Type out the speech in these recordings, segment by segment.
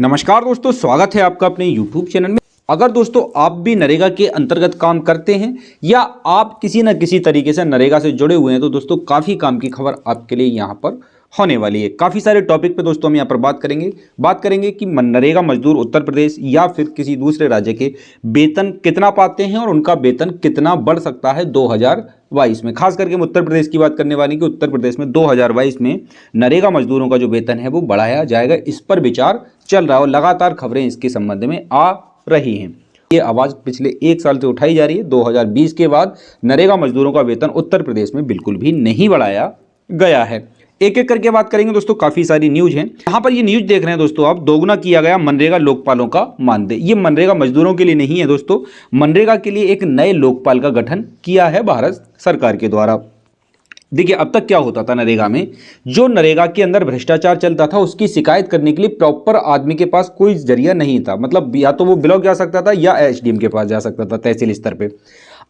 नमस्कार दोस्तों, स्वागत है आपका अपने YouTube चैनल में। अगर दोस्तों आप भी नरेगा के अंतर्गत काम करते हैं या आप किसी न किसी तरीके से नरेगा से जुड़े हुए हैं तो दोस्तों काफ़ी काम की खबर आपके लिए यहाँ पर होने वाली है। काफ़ी सारे टॉपिक पे दोस्तों हम यहाँ पर बात करेंगे कि नरेगा मजदूर उत्तर प्रदेश या फिर किसी दूसरे राज्य के वेतन कितना पाते हैं और उनका वेतन कितना बढ़ सकता है 2022 में। खास करके हम उत्तर प्रदेश की बात करने वाली कि उत्तर प्रदेश में 2022 में नरेगा मजदूरों का जो वेतन है वो बढ़ाया जाएगा, इस पर विचार चल रहा है और लगातार खबरें इसके संबंध में आ रही हैं। ये आवाज़ पिछले एक साल से उठाई जा रही है। 2020 के बाद नरेगा मजदूरों का वेतन उत्तर प्रदेश में बिल्कुल भी नहीं बढ़ाया गया है। एक एक करके बात करेंगे दोस्तों, काफ़ी सारी न्यूज़ हैं। यहाँ पर ये न्यूज़ देख रहे हैं दोस्तों आप, दोगुना किया गया मनरेगा लोकपालों का मानदेय। ये मनरेगा मजदूरों के लिए नहीं है दोस्तों, मनरेगा के लिए एक नए लोकपाल का गठन किया है भारत सरकार के द्वारा। देखिए अब तक क्या होता था नरेगा में, जो नरेगा के अंदर भ्रष्टाचार चलता था उसकी शिकायत करने के लिए प्रॉपर आदमी के पास कोई जरिया नहीं था। मतलब या तो वो ब्लॉक जा सकता था या एसडीएम के पास जा सकता था, तहसील स्तर पे।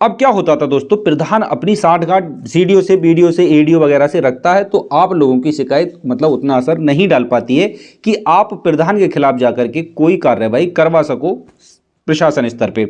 अब क्या होता था दोस्तों, प्रधान अपनी साठगांठ सीडीओ से, बीडीओ से, एडीओ वगैरह से रखता है, तो आप लोगों की शिकायत मतलब उतना असर नहीं डाल पाती है कि आप प्रधान के खिलाफ जाकर के कोई कार्रवाई करवा सको प्रशासन स्तर पे।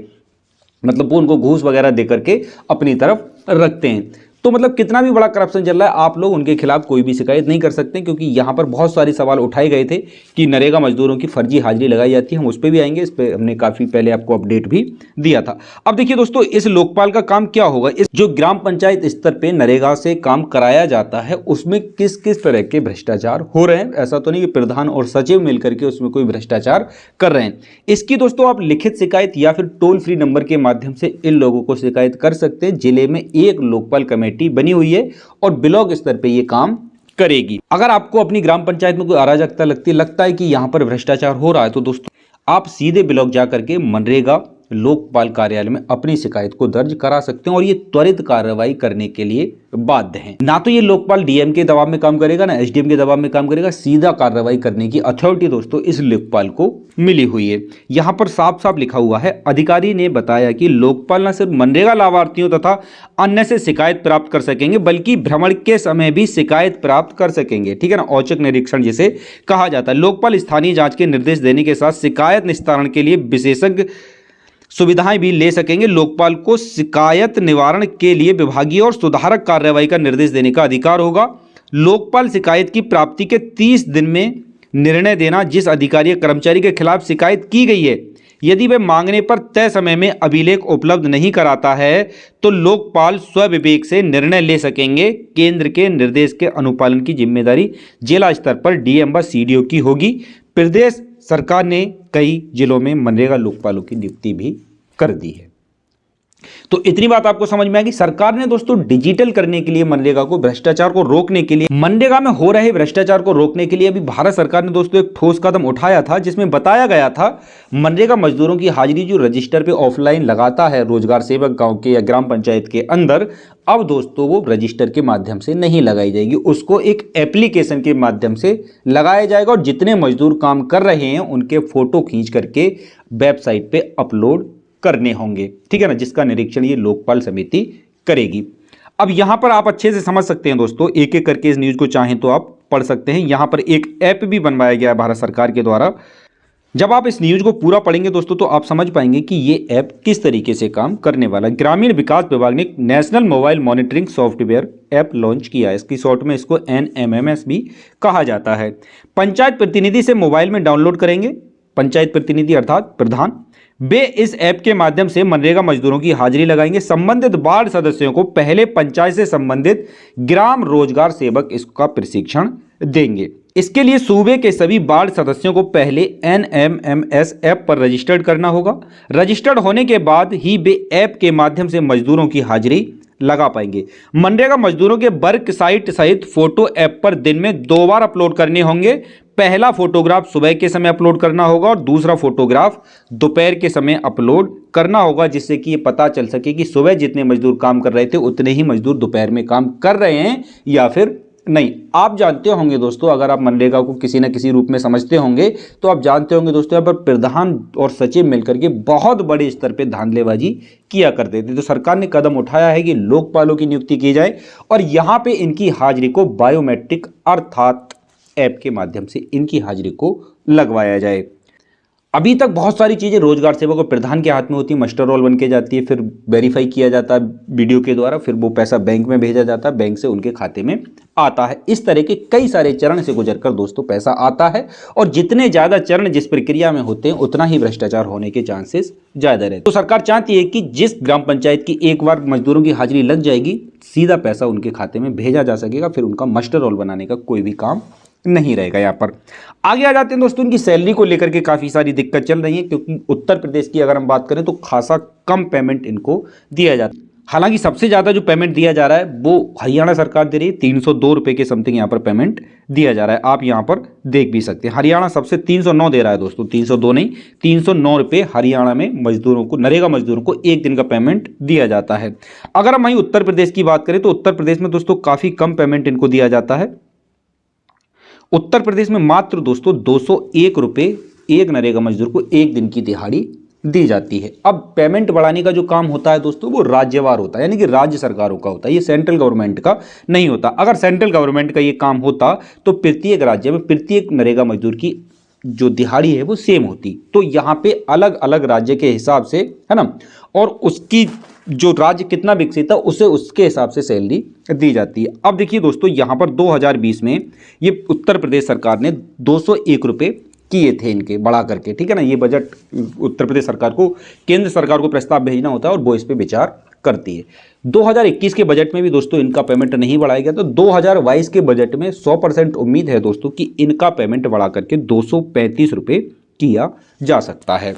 मतलब वो उनको घूस वगैरह दे करके अपनी तरफ रखते हैं। तो मतलब कितना भी बड़ा करप्शन चल रहा है, आप लोग उनके खिलाफ कोई भी शिकायत नहीं कर सकते, क्योंकि यहाँ पर बहुत सारे सवाल उठाए गए थे कि नरेगा मजदूरों की फर्जी हाजिरी लगाई जाती है। हम उस पर भी आएंगे, इस पर हमने काफ़ी पहले आपको अपडेट भी दिया था। अब देखिए दोस्तों, इस लोकपाल का काम क्या होगा। इस जो ग्राम पंचायत स्तर पर नरेगा से काम कराया जाता है उसमें किस किस तरह के भ्रष्टाचार हो रहे हैं। ऐसा तो नहीं कि प्रधान और सचिव मिलकर के उसमें कोई भ्रष्टाचार कर रहे हैं। इसकी दोस्तों आप लिखित शिकायत या फिर टोल फ्री नंबर के माध्यम से इन लोगों को शिकायत कर सकते हैं। जिले में एक लोकपाल कमेटी बनी हुई है और ब्लॉक स्तर पे ये काम करेगी। अगर आपको अपनी ग्राम पंचायत में कोई अराजकता लगता है कि यहां पर भ्रष्टाचार हो रहा है, तो दोस्तों आप सीधे ब्लॉक जाकर के मनरेगा लोकपाल कार्यालय में अपनी शिकायत को दर्ज करा सकते हैं और ये त्वरित कार्रवाई करने के लिए बाध्य हैं। ना तो ये लोकपाल डीएम के दबाव में काम करेगा ना एसडीएम के दबाव में काम करेगा, सीधा कार्रवाई करने की अथॉरिटी दोस्तों इस लोकपाल को मिली हुई है। यहां पर साफ साफ लिखा हुआ है, अधिकारी ने बताया कि लोकपाल न सिर्फ मनरेगा लाभार्थियों तथा अन्य से शिकायत प्राप्त कर सकेंगे बल्कि भ्रमण के समय भी शिकायत प्राप्त कर सकेंगे। ठीक है ना, औचक निरीक्षण जिसे कहा जाता है। लोकपाल स्थानीय जांच के निर्देश देने के साथ शिकायत निस्तारण के लिए विशेषज्ञ सुविधाएं भी ले सकेंगे। लोकपाल को शिकायत निवारण के लिए विभागीय और सुधारक कार्रवाई का निर्देश देने का अधिकार होगा। लोकपाल शिकायत की प्राप्ति के 30 दिन में निर्णय देना। जिस अधिकारी या कर्मचारी के खिलाफ शिकायत की गई है, यदि वह मांगने पर तय समय में अभिलेख उपलब्ध नहीं कराता है तो लोकपाल स्वविवेक से निर्णय ले सकेंगे। केंद्र के निर्देश के अनुपालन की जिम्मेदारी जिला स्तर पर डीएम व सीडीओ की होगी। प्रदेश सरकार ने कई जिलों में मनरेगा लोकपालों की नियुक्ति भी कर दी है। तो इतनी बात आपको समझ में आएगी। सरकार ने दोस्तों डिजिटल करने के लिए मनरेगा को, भ्रष्टाचार को रोकने के लिए, मनरेगा में हो रहे भ्रष्टाचार को रोकने के लिए अभी भारत सरकार ने दोस्तों एक ठोस कदम उठाया था, जिसमें बताया गया था मनरेगा मजदूरों की हाजिरी जो रजिस्टर पे ऑफलाइन लगाता है रोजगार सेवक गांव के या ग्राम पंचायत के अंदर, अब दोस्तों वो रजिस्टर के माध्यम से नहीं लगाई जाएगी, उसको एक एप्लीकेशन के माध्यम से लगाया जाएगा और जितने मजदूर काम कर रहे हैं उनके फोटो खींच करके वेबसाइट पे अपलोड करने होंगे। ठीक है ना, जिसका निरीक्षण ये लोकपाल समिति करेगी। अब यहां पर आप अच्छे से समझ सकते हैं दोस्तों, एक एक करके इस न्यूज को चाहें तो आप पढ़ सकते हैं। यहां पर एक ऐप भी बनवाया गया है भारत सरकार के द्वारा। जब आप इस न्यूज को पूरा पढ़ेंगे दोस्तों तो आप समझ पाएंगे कि ये ऐप किस तरीके से काम करने वाला है। ग्रामीण विकास विभाग ने national mobile monitoring software app launch किया है। इसकी शॉर्ट में इसको NMMS भी कहा जाता है। पंचायत प्रतिनिधि से मोबाइल में डाउनलोड करेंगे, पंचायत प्रतिनिधि अर्थात प्रधान, वे इस ऐप के माध्यम से मनरेगा मजदूरों की हाजिरी लगाएंगे। संबंधित वार्ड सदस्यों को पहले पंचायत से संबंधित ग्राम रोजगार सेवक इसका प्रशिक्षण देंगे। इसके लिए सूबे के सभी वार्ड सदस्यों को पहले NMMS ऐप पर रजिस्टर्ड करना होगा। रजिस्टर्ड होने के बाद ही वे ऐप के माध्यम से मजदूरों की हाजिरी लगा पाएंगे। मनरेगा मजदूरों के वर्क साइट सहित फोटो ऐप पर दिन में 2 बार अपलोड करने होंगे। पहला फोटोग्राफ सुबह के समय अपलोड करना होगा और दूसरा फोटोग्राफ दोपहर के समय अपलोड करना होगा, जिससे कि ये पता चल सके कि सुबह जितने मजदूर काम कर रहे थे उतने ही मजदूर दोपहर में काम कर रहे हैं या फिर नहीं। आप जानते होंगे दोस्तों, अगर आप मनरेगा को किसी न किसी रूप में समझते होंगे तो आप जानते होंगे दोस्तों, यहाँ पर प्रधान और सचिव मिलकर के बहुत बड़े स्तर पे धांधलेबाजी किया करते थे। तो सरकार ने कदम उठाया है कि लोकपालों की नियुक्ति की जाए और यहाँ पे इनकी हाजिरी को बायोमेट्रिक अर्थात ऐप के माध्यम से इनकी हाजिरी को लगवाया जाए। अभी तक बहुत सारी चीज़ें रोजगार सेवक और प्रधान के हाथ में होती है, मस्टर रोल बन के जाती है, फिर वेरीफाई किया जाता है वीडियो के द्वारा, फिर वो पैसा बैंक में भेजा जाता है, बैंक से उनके खाते में आता है। इस तरह के कई सारे चरण से गुजरकर दोस्तों पैसा आता है, और जितने ज़्यादा चरण जिस प्रक्रिया में होते हैं उतना ही भ्रष्टाचार होने के चांसेस ज़्यादा रहते हैं। तो सरकार चाहती है कि जिस ग्राम पंचायत की एक बार मजदूरों की हाजिरी लग जाएगी, सीधा पैसा उनके खाते में भेजा जा सकेगा, फिर उनका मस्टर रोल बनाने का कोई भी काम नहीं रहेगा। यहाँ पर आगे आ जाते हैं दोस्तों, इनकी सैलरी को लेकर के काफ़ी सारी दिक्कत चल रही है, क्योंकि उत्तर प्रदेश की अगर हम बात करें तो खासा कम पेमेंट इनको दिया जाता है। हालांकि सबसे ज़्यादा जो पेमेंट दिया जा रहा है वो हरियाणा सरकार दे रही है, 302 रुपये के समथिंग यहाँ पर पेमेंट दिया जा रहा है। आप यहाँ पर देख भी सकते हैं, हरियाणा सबसे 309 दे रहा है दोस्तों, 302 नहीं 309 रुपये हरियाणा में मजदूरों को, नरेगा मजदूरों को एक दिन का पेमेंट दिया जाता है। अगर हम वहीं उत्तर प्रदेश की बात करें तो उत्तर प्रदेश में दोस्तों काफ़ी कम पेमेंट इनको दिया जाता है। उत्तर प्रदेश में मात्र दोस्तों 201 रुपये एक नरेगा मजदूर को एक दिन की दिहाड़ी दी जाती है। अब पेमेंट बढ़ाने का जो काम होता है दोस्तों वो राज्यवार होता है, यानी कि राज्य सरकारों का होता है, ये सेंट्रल गवर्नमेंट का नहीं होता। अगर सेंट्रल गवर्नमेंट का ये काम होता तो प्रत्येक राज्य में प्रत्येक नरेगा मजदूर की जो दिहाड़ी है वो सेम होती। तो यहाँ पे अलग अलग राज्य के हिसाब से, है ना, और उसकी जो राज्य कितना विकसित है उसे उसके हिसाब से सैलरी दी जाती है। अब देखिए दोस्तों, यहाँ पर 2020 में ये उत्तर प्रदेश सरकार ने 201 रुपये किए थे इनके बढ़ा करके, ठीक है ना। ये बजट उत्तर प्रदेश सरकार को, केंद्र सरकार को प्रस्ताव भेजना होता है और वो इस पर विचार करती है। 2021 के बजट में भी दोस्तों इनका पेमेंट नहीं बढ़ाया गया, तो 2022 के बजट में 100% उम्मीद है दोस्तों कि इनका पेमेंट बढ़ा करके 235 रुपये किया जा सकता है।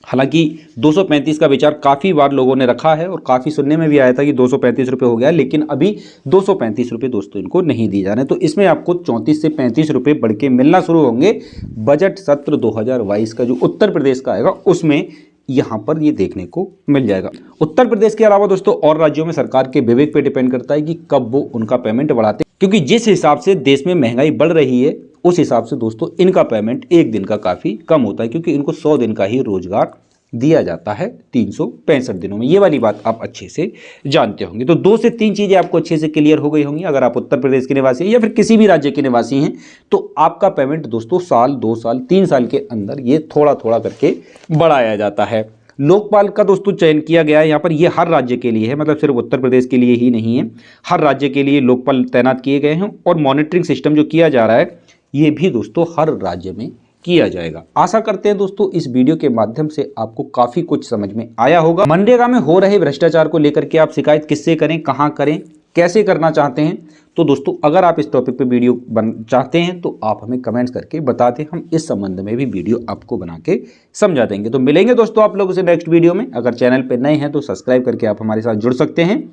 हालांकि 235 का विचार काफ़ी बार लोगों ने रखा है और काफ़ी सुनने में भी आया था कि 235 रुपये हो गया, लेकिन अभी 235 रुपये दोस्तों इनको नहीं दिए जा रहे हैं। तो इसमें आपको 34 से 35 रुपये बढ़ के मिलना शुरू होंगे बजट सत्र 2022 का जो उत्तर प्रदेश का आएगा उसमें, यहाँ पर ये देखने को मिल जाएगा। उत्तर प्रदेश के अलावा दोस्तों और राज्यों में सरकार के विवेक पे डिपेंड करता है कि कब वो उनका पेमेंट बढ़ाते हैं, क्योंकि जिस हिसाब से देश में महंगाई बढ़ रही है उस हिसाब से दोस्तों इनका पेमेंट एक दिन का काफ़ी कम होता है, क्योंकि इनको 100 दिन का ही रोजगार दिया जाता है 365 दिनों में। ये वाली बात आप अच्छे से जानते होंगे। तो 2 से 3 चीज़ें आपको अच्छे से क्लियर हो गई होंगी। अगर आप उत्तर प्रदेश के निवासी हैं या फिर किसी भी राज्य के निवासी हैं तो आपका पेमेंट दोस्तों साल, 2 साल, 3 साल के अंदर ये थोड़ा थोड़ा करके बढ़ाया जाता है। लोकपाल का दोस्तों चयन किया गया है यहाँ पर, ये हर राज्य के लिए है, मतलब सिर्फ उत्तर प्रदेश के लिए ही नहीं है, हर राज्य के लिए लोकपाल तैनात किए गए हैं। और मॉनिटरिंग सिस्टम जो किया जा रहा है ये भी दोस्तों हर राज्य में किया जाएगा। आशा करते हैं दोस्तों इस वीडियो के माध्यम से आपको काफ़ी कुछ समझ में आया होगा। मनरेगा में हो रहे भ्रष्टाचार को लेकर के आप शिकायत किससे करें, कहाँ करें, कैसे करना चाहते हैं, तो दोस्तों अगर आप इस टॉपिक पे वीडियो चाहते हैं तो आप हमें कमेंट्स करके बता दें, हम इस संबंध में भी वीडियो आपको बना के समझा देंगे। तो मिलेंगे दोस्तों आप लोगों से नेक्स्ट वीडियो में। अगर चैनल पर नए हैं तो सब्सक्राइब करके आप हमारे साथ जुड़ सकते हैं।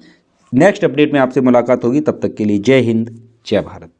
नेक्स्ट अपडेट में आपसे मुलाकात होगी, तब तक के लिए जय हिंद, जय भारत।